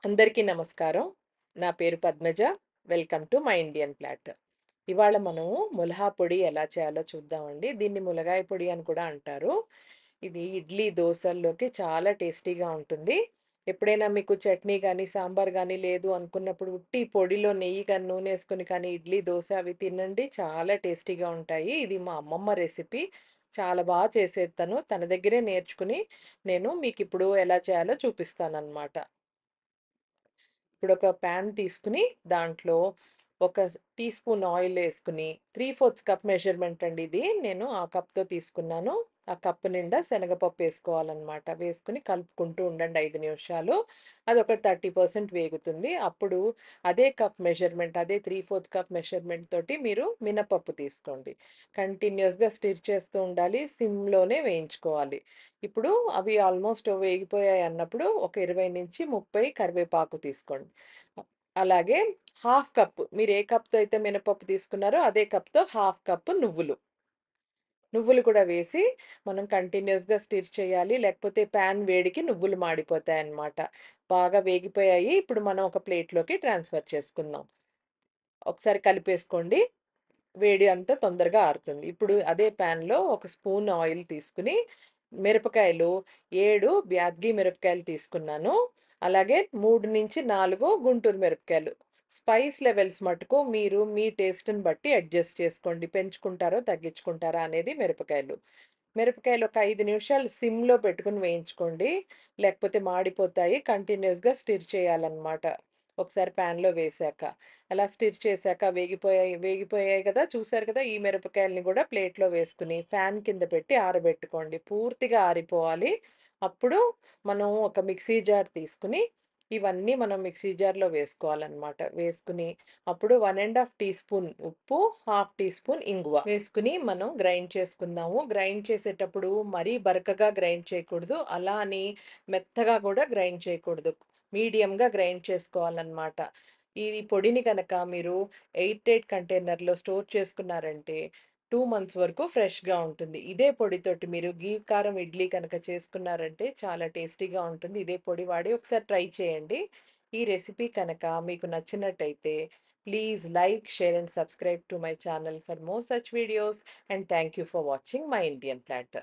అందరికీ నమస్కారం. నా పేరు Padmaja. Welcome to my Indian plot. ఇవాళ మనం ములహా పొడి ఎలా చేయాలో చూద్దామండి. దీన్ని ములగాయ పొడి అని కూడా అంటారు. ఇది ఇడ్లీ, దోసల్లోకి చాలా టేస్టీగా ఉంటుంది. ఎప్పుడైనా మీకు చట్నీ గానీ, సాంబార్ గానీ లేదు అనుకున్నప్పుడు ఉట్టి పొడిలో నెయ్యి కానీ, నూనేసుకొని కానీ ఇడ్లీ, దోస అవి తినండి. చాలా టేస్టీగా ఉంటాయి. ఇది మా అమ్మమ్మ రెసిపీ. చాలా చేసేది తను. తన దగ్గరే నేర్చుకుని నేను మీకిప్పుడు ఎలా చేయాలో చూపిస్తాననమాట. ఇప్పుడొక పాన్ తీసుకొని, దాంట్లో ఒక టీ స్పూన్ ఆయిలేసుకొని, 3/4 కప్ మెజర్‌మెంట్ అండి ఇది. నేను ఆ కప్‌తో తీసుకున్నాను. ఆ కప్పు నిండా శనగపప్పేసుకోవాలనమాట. వేసుకొని కలుపుకుంటూ ఉండండి 5 నిమిషాలు. అదొక 30% వేగుతుంది. అప్పుడు అదే కప్ మెజర్‌మెంట్, అదే 3/4 కప్ మెజర్‌మెంట్ తోటి మీరు మినపప్పు తీసుకోండి. కంటిన్యూయస్‌గా స్టిర్ చేస్తూ ఉండాలి. సిమ్‌లోనే వేయించుకోవాలి. ఇప్పుడు అవి ఆల్మోస్ట్ వేగిపోయాయన్నప్పుడు ఒక 20-30 కరివేపాకు తీసుకోండి. అలాగే హాఫ్ కప్ మీరు ఏ కప్‌తో అయితే మినపప్పు తీసుకున్నారో అదే కప్‌తో హాఫ్ కప్ నువ్వులు. నువ్వులు కూడా వేసి మనం కంటిన్యూయస్‌గా స్టిర్ చేయాలి. లేకపోతే పాన్ వేడికి నువ్వులు మాడిపోతాయన్నమాట. బాగా వేగిపోయాయి. ఇప్పుడు మనం ఒక ప్లేట్‌లోకి ట్రాన్స్‌ఫర్ చేసుకుందాం. ఒకసారి కలిపేసుకోండి. వేడి అంతా తొందరగా ఆరుతుంది. ఇప్పుడు అదే పాన్‌లో ఒక స్పూన్ ఆయిల్ తీసుకొని, మిరపకాయలు 7 బ్యాడగి మిరపకాయలు తీసుకున్నాను. అలాగే 3-4 గుంటూరు మిరపకాయలు. స్పైస్ లెవెల్స్ మటుకు మీరు మీ టేస్ట్‌ని బట్టి అడ్జస్ట్ చేసుకోండి. పెంచుకుంటారో, తగ్గించుకుంటారా అనేది మిరపకాయలు. మిరపకాయలు ఒక 5 నిమిషాలు సిమ్‌లో పెట్టుకొని వేయించుకోండి. లేకపోతే మాడిపోతాయి. కంటిన్యూయస్‌గా స్టిర్ చేయాలన్నమాట. ఒకసారి పాన్‌లో వేశాక. అలా స్టిర్ చేశాక వేగిపోయాయి కదా! చూసారు కదా! ఈ మిరపకాయలని కూడా ప్లేట్‌లో వేసుకొని ఫ్యాన్ కింద పెట్టి ఆరబెట్టుకోండి. పూర్తిగా ఆరిపోవాలి. అప్పుడు మనం ఒక మిక్సీ జార్ తీసుకొని, ఇవన్నీ మనం మిక్సీ జార్‌లో వేసుకోవాలనమాట. వేసుకొని అప్పుడు 1 ½ టీ స్పూన్ ఉప్పు, హాఫ్ టీ స్పూన్ ఇంగువ వేసుకొని మనం గ్రైండ్ చేసుకుందాము. గ్రైండ్ చేసేటప్పుడు మరీ బరకగా గ్రైండ్ చేయకూడదు. అలా అని మెత్తగా కూడా గ్రైండ్ చేయకూడదు. మీడియంగా గ్రైండ్ చేసుకోవాలనమాట. ఈ పొడిని గనక మీరు ఎయిర్ టైట్ కంటైనర్‌లో స్టోర్ చేసుకున్నారంటే 2 మంత్స్ వరకు ఫ్రెష్‌గా ఉంటుంది. ఇదే పొడితోటి మీరు గీ కారం ఇడ్లీ కనుక చేసుకున్నారంటే చాలా టేస్టీగా ఉంటుంది. ఇదే పొడి వాడి ఒకసారి ట్రై చేయండి. ఈ రెసిపీ కనుక మీకు నచ్చినట్టయితే please like, share and subscribe to my channel for more such videos, and thank you for watching my Indian Platter.